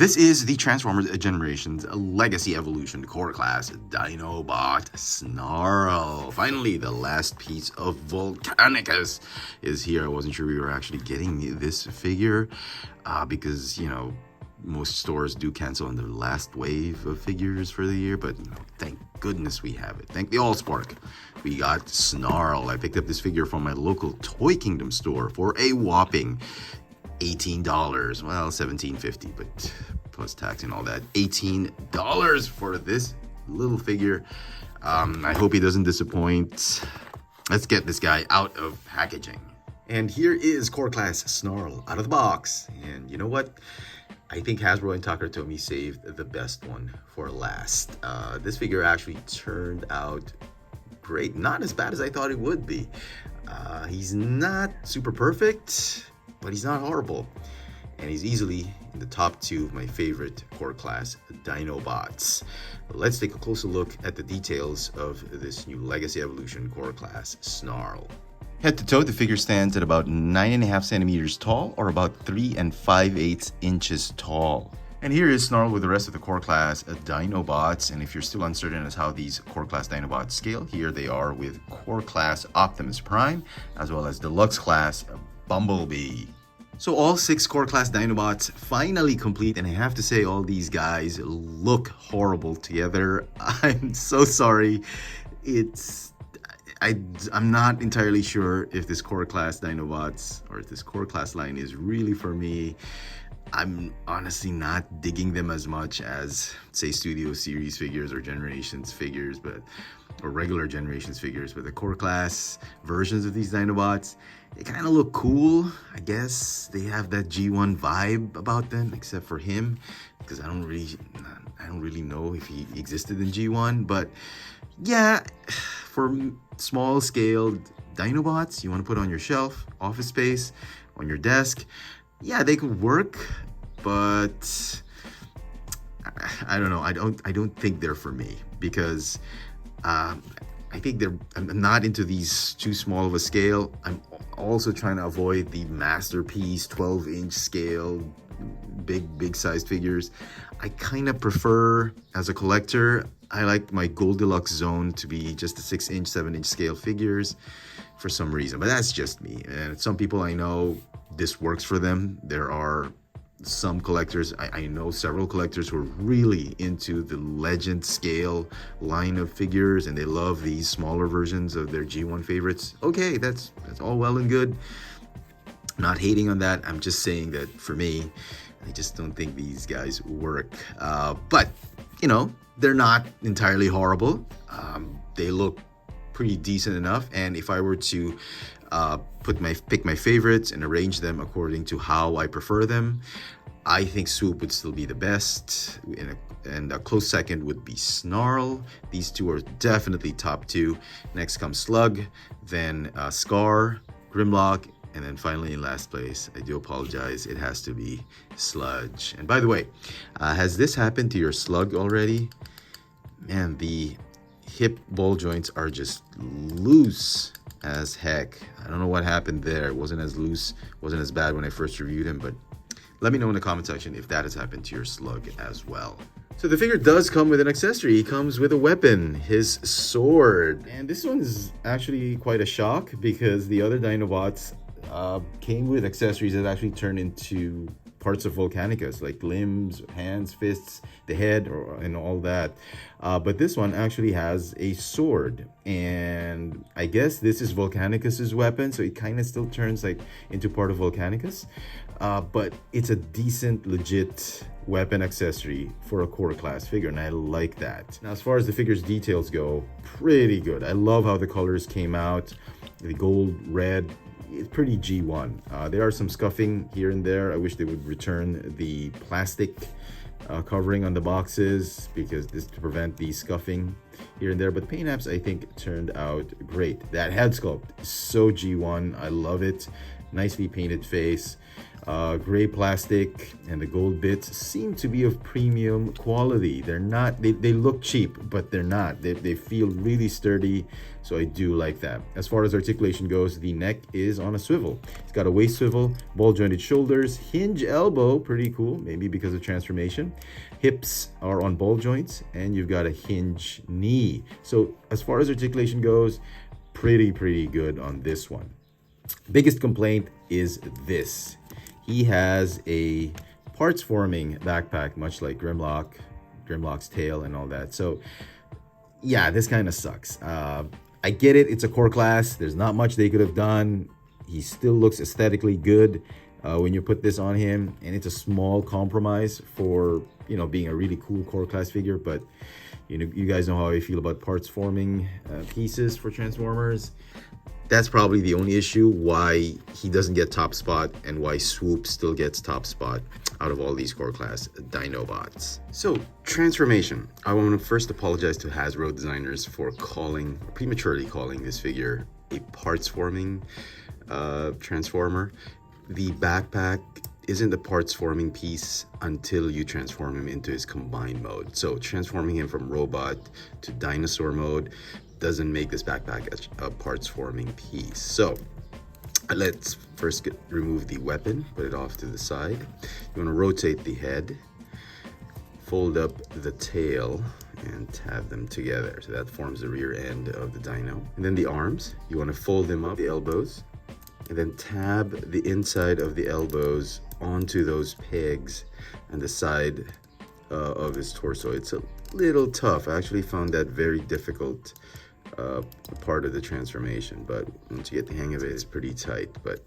This is the Transformers Generations Legacy Evolution Core Class Dinobot Snarl. Finally, the last piece of Volcanicus is here. I wasn't sure we were actually getting this figure because, you know, most stores do cancel on the last wave of figures for the year, but thank goodness we have it. Thank the Allspark. We got Snarl. I picked up this figure from my local Toy Kingdom store for a whopping $18. Well, $17.50, but plus tax and all that. $18 for this little figure. I hope he doesn't disappoint. Let's get this guy out of packaging. And here is Core Class Snarl out of the box. And you know what? I think Hasbro and Takatomi saved the best one for last. This figure actually turned out great. Not as bad as I thought it would be. He's not super perfect, but he's not horrible. And he's easily in the top 2 of my favorite Core Class Dinobots. Let's take a closer look at the details of this new Legacy Evolution Core Class Snarl. Head to toe, the figure stands at about 9.5 centimeters tall, or about 3 5/8 inches tall. And here is Snarl with the rest of the Core Class Dinobots. And if you're still uncertain as how these Core Class Dinobots scale, here they are with Core Class Optimus Prime, as well as Deluxe Class Bumblebee. So all 6 Core Class Dinobots finally complete, and I have to say all these guys look horrible together. I'm so sorry. I'm not entirely sure if this Core Class Dinobots or if this Core Class line is really for me. I'm honestly not digging them as much as, say, Studio Series figures or Generations figures, or regular Generations figures. But the Core Class versions of these Dinobots, they kind of look cool. I guess they have that G1 vibe about them, except for him, because I don't really know if he existed in G1. But yeah, for small scaled Dinobots you want to put on your shelf, office space, on your desk, yeah, they could work, but I don't know. I don't think they're for me, because I think I'm not into these too small of a scale. I'm also trying to avoid the masterpiece 12-inch scale big sized figures. I kind of prefer, as a collector, I like my Goldilocks zone to be just the 6-inch, 7-inch scale figures for some reason, but that's just me. And some people I know, this works for them. There are some collectors, I know several collectors who are really into the legend scale line of figures, and they love these smaller versions of their G1 favorites. Okay, that's all well and good. I'm not hating on that. I'm just saying that for me, I just don't think these guys work. But, you know, they're not entirely horrible. They look pretty decent enough. And if I were to pick my favorites and arrange them according to how I prefer them, I think Swoop would still be the best. And a close second would be Snarl. These two are definitely top 2. Next comes Slug, then Skarr, Grimlock, and then finally in last place, I do apologize, it has to be Sludge. And by the way, has this happened to your Slug already? Man, the hip ball joints are just loose as heck. I don't know what happened there. It wasn't as loose, wasn't as bad when I first reviewed him, but let me know in the comment section if that has happened to your Slug as well. So the figure does come with an accessory. He comes with a weapon, his sword. And this one is actually quite a shock, because the other Dinobots came with accessories that actually turn into parts of Volcanicus, like limbs, hands, fists, the head, and all that. But this one actually has a sword, and I guess this is Volcanicus's weapon, so it kind of still turns like into part of Volcanicus. But it's a decent, legit weapon accessory for a Core Class figure, and I like that. Now, as far as the figure's details go, pretty good. I love how the colors came out. The gold, red, it's pretty G1. There are some scuffing here and there. I wish they would return the plastic covering on the boxes, because this to prevent the scuffing here and there. But the paint apps, I think, turned out great. That head sculpt is so G1. I love it. nicely painted face. Gray plastic and the gold bits seem to be of premium quality. They're not, they look cheap, but they're not. They feel really sturdy, so I do like that. As far as articulation goes, the neck is on a swivel. It's got a waist swivel, ball jointed shoulders, hinge elbow, pretty cool, maybe because of transformation. Hips are on ball joints, and you've got a hinge knee. So as far as articulation goes, pretty good on this one. Biggest complaint is this. He has a parts forming backpack, much like Grimlock's tail and all that. So yeah, this kind of sucks. I get it, it's a core class. There's not much they could have done. He still looks aesthetically good when you put this on him, and it's a small compromise for, you know, being a really cool core class figure. But you know, you guys know how I feel about parts forming pieces for Transformers. That's probably the only issue why he doesn't get top spot and why Swoop still gets top spot out of all these core class Dinobots. So, transformation. I want to first apologize to Hasbro designers for prematurely calling this figure a parts forming Transformer. The backpack isn't a parts forming piece until you transform him into his combined mode. So transforming him from robot to dinosaur mode doesn't make this backpack a parts forming piece. So let's first remove the weapon, put it off to the side. You want to rotate the head, fold up the tail, and tab them together. So that forms the rear end of the dino. And then the arms, you want to fold them up, the elbows, and then tab the inside of the elbows onto those pegs and the side of his torso. It's a little tough. I actually found that very difficult part of the transformation, but once you get the hang of it, it's pretty tight. But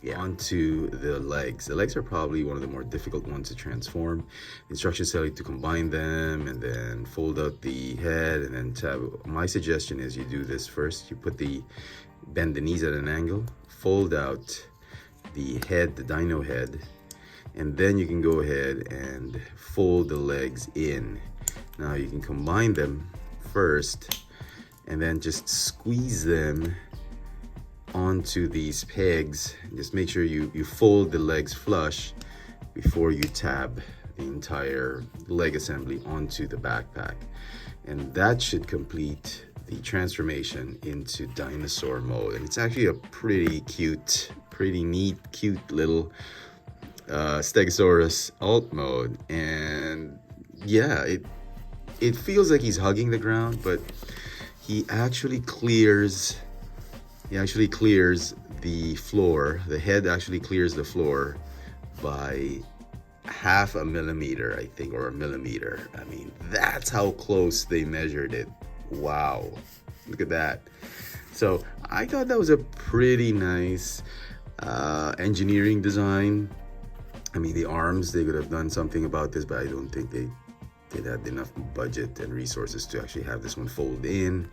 yeah, onto the legs. The legs are probably one of the more difficult ones to transform. Instructions tell you to combine them and then fold out the head and then tab. My suggestion is you do this first. You bend the knees at an angle, fold out the head, the dino head, and then you can go ahead and fold the legs in. Now you can combine them first and then just squeeze them onto these pegs. Just make sure you fold the legs flush before you tab the entire leg assembly onto the backpack. And that should complete the transformation into dinosaur mode. And it's actually a pretty cute, pretty neat, cute little Stegosaurus alt mode. And yeah, it feels like he's hugging the ground, but he actually clears the floor. The head actually clears the floor by half a millimeter, I think, or a millimeter. I mean, that's how close they measured it. Wow, look at that. So I thought that was a pretty nice engineering design. I mean, the arms, they could have done something about this, but I don't think they had enough budget and resources to actually have this one fold in.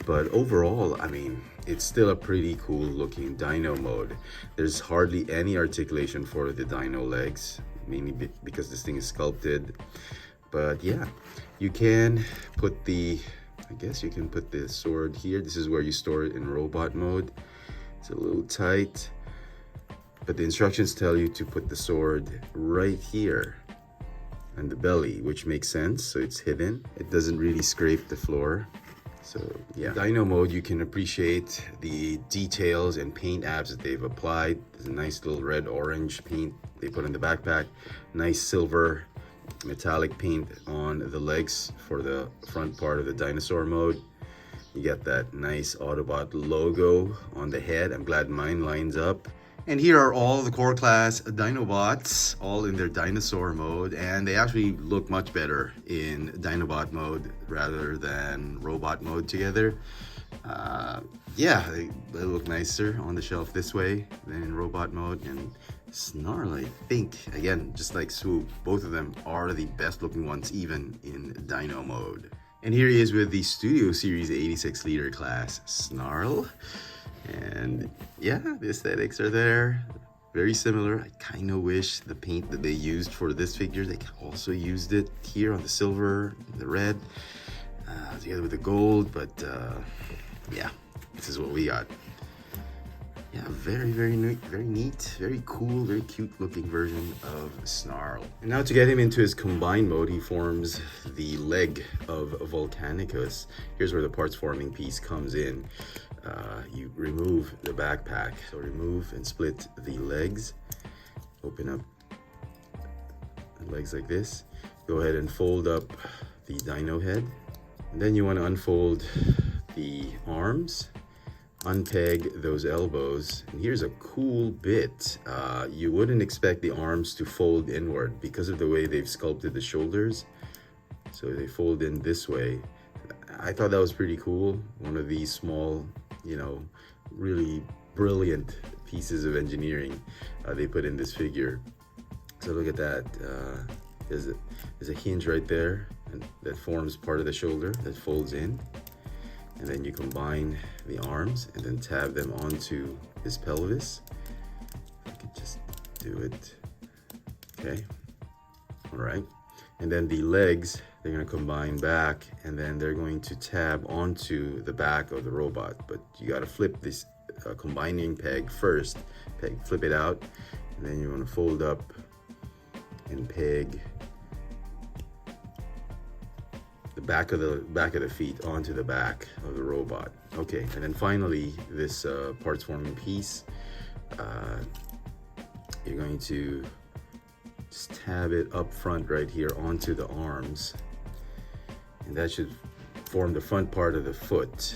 But overall, I mean, it's still a pretty cool looking dino mode. There's hardly any articulation for the dino legs, mainly because this thing is sculpted. But yeah, you can put I guess you can put the sword here. This is where you store it in robot mode. It's a little tight, but the instructions tell you to put the sword right here and the belly, which makes sense. So it's hidden. It doesn't really scrape the floor. So yeah, dino mode, you can appreciate the details and paint apps that they've applied. There's a nice little red orange paint they put in the backpack, nice silver metallic paint on the legs for the front part of the dinosaur mode. You get that nice Autobot logo on the head. I'm glad mine lines up. And here are all the core class Dinobots, all in their dinosaur mode, and they actually look much better in Dinobot mode rather than robot mode together. Yeah, they look nicer on the shelf this way than in robot mode. And Snarl, I think, again, just like Swoop, both of them are the best looking ones even in Dino mode. And here he is with the Studio Series 86 liter class Snarl. And yeah, the aesthetics are there, very similar. I kind of wish the paint that they used for this figure, they also used it here on the silver, the red, together with the gold. But yeah, this is what we got. Yeah, very neat, very cool, very cute looking version of Snarl. And now to get him into his combined mode, he forms the leg of Volcanicus. Here's where the parts forming piece comes in. You remove the backpack. So remove and split the legs. Open up the legs like this. Go ahead and fold up the dino head. And then you want to unfold the arms. Unpeg those elbows, and here's a cool bit. You wouldn't expect the arms to fold inward because of the way they've sculpted the shoulders, so they fold in this way. I thought that was pretty cool. One of these small, you know, really brilliant pieces of engineering they put in this figure. So look at that. There's a hinge right there, and that forms part of the shoulder that folds in. And then you combine the arms and then tab them onto his pelvis. I could just do it. Okay. All right. And then the legs, they're going to combine back, and then they're going to tab onto the back of the robot. But you got to flip this combining peg first. Flip it out, and then you want to fold up and peg the back of the feet onto the back of the robot. Okay, and then finally this parts forming piece, you're going to just tab it up front right here onto the arms, and that should form the front part of the foot,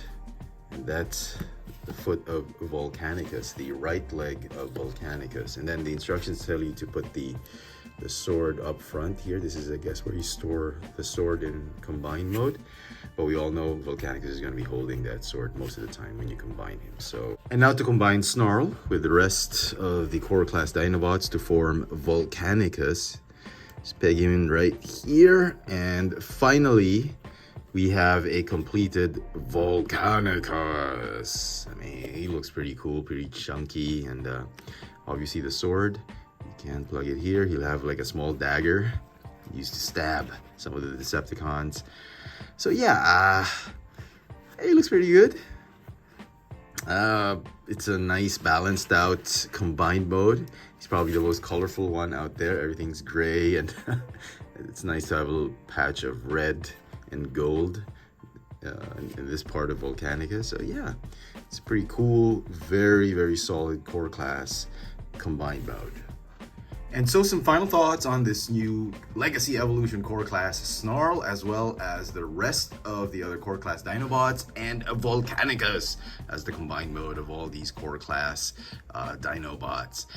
and that's the foot of Volcanicus, the right leg of Volcanicus. And then the instructions tell you to put the sword up front here. This is, I guess, where you store the sword in combined mode, but we all know Volcanicus is going to be holding that sword most of the time when you combine him. So, and now to combine Snarl with the rest of the core class Dinobots to form Volcanicus. Just peg him in right here, and finally we have a completed Volcanicus. I mean, he looks pretty cool, pretty chunky, and obviously the sword, you can plug it here. He'll have like a small dagger used to stab some of the Decepticons. So yeah, he looks pretty good. It's a nice balanced out combined mode. He's probably the most colorful one out there. Everything's gray, and it's nice to have a little patch of red and gold in this part of Volcanicus. So yeah, it's pretty cool, very solid core class combined mode. And so some final thoughts on this new Legacy Evolution core class Snarl, as well as the rest of the other core class Dinobots, and Volcanicus as the combined mode of all these core class Dinobots.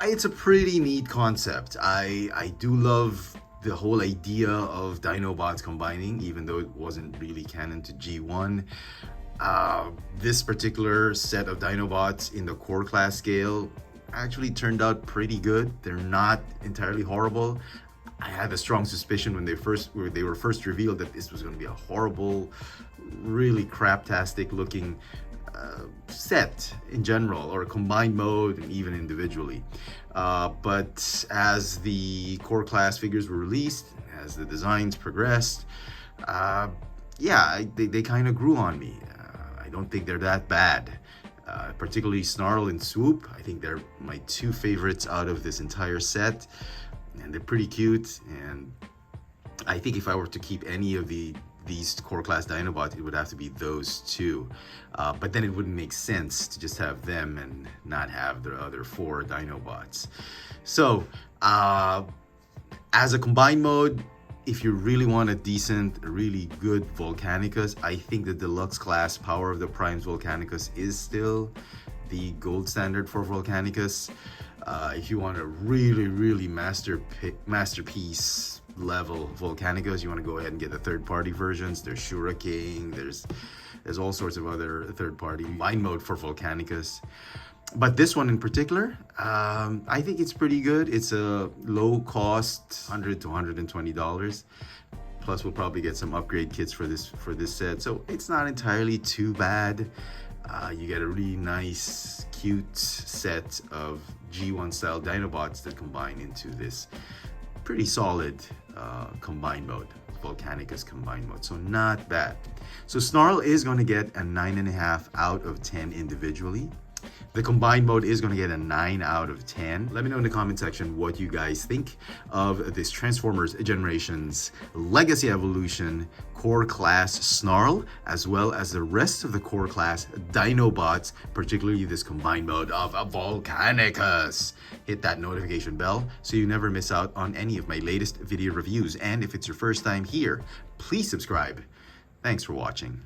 It's a pretty neat concept. I do love the whole idea of Dinobots combining, even though it wasn't really canon to G1. This particular set of Dinobots in the core class scale actually turned out pretty good. They're not entirely horrible. I had a strong suspicion when they were first revealed that this was going to be a horrible, really craptastic looking set in general, or a combined mode, and even individually. But as the core class figures were released, as the designs progressed, yeah, they kind of grew on me. I don't think they're that bad. Particularly Snarl and Swoop. I think they're my two favorites out of this entire set, and they're pretty cute. And I think if I were to keep any of these core class Dinobots, it would have to be those two. But then it wouldn't make sense to just have them and not have the other four Dinobots. So as a combined mode, if you really want a decent, really good Volcanicus, I think the deluxe class Power of the Primes Volcanicus is still the gold standard for Volcanicus. If you want a really masterpiece level Volcanicus, you want to go ahead and get the third-party versions. There's Shura King, there's all sorts of other third-party combined mode for Volcanicus. But this one in particular, I think it's pretty good. It's a low cost, $100 to $120. Plus, we'll probably get some upgrade kits for this set, so it's not entirely too bad. You get a really nice, cute set of G1 style Dinobots that combine into this pretty solid combined mode, Volcanicus combined mode. So not bad. So Snarl is going to get a 9.5 out of 10 individually. The combined mode is going to get a 9 out of 10. Let me know in the comment section what you guys think of this Transformers Generations Legacy Evolution core class Snarl, as well as the rest of the core class Dinobots, particularly this combined mode of Volcanicus. Hit that notification bell so you never miss out on any of my latest video reviews. And if it's your first time here, please subscribe. Thanks for watching.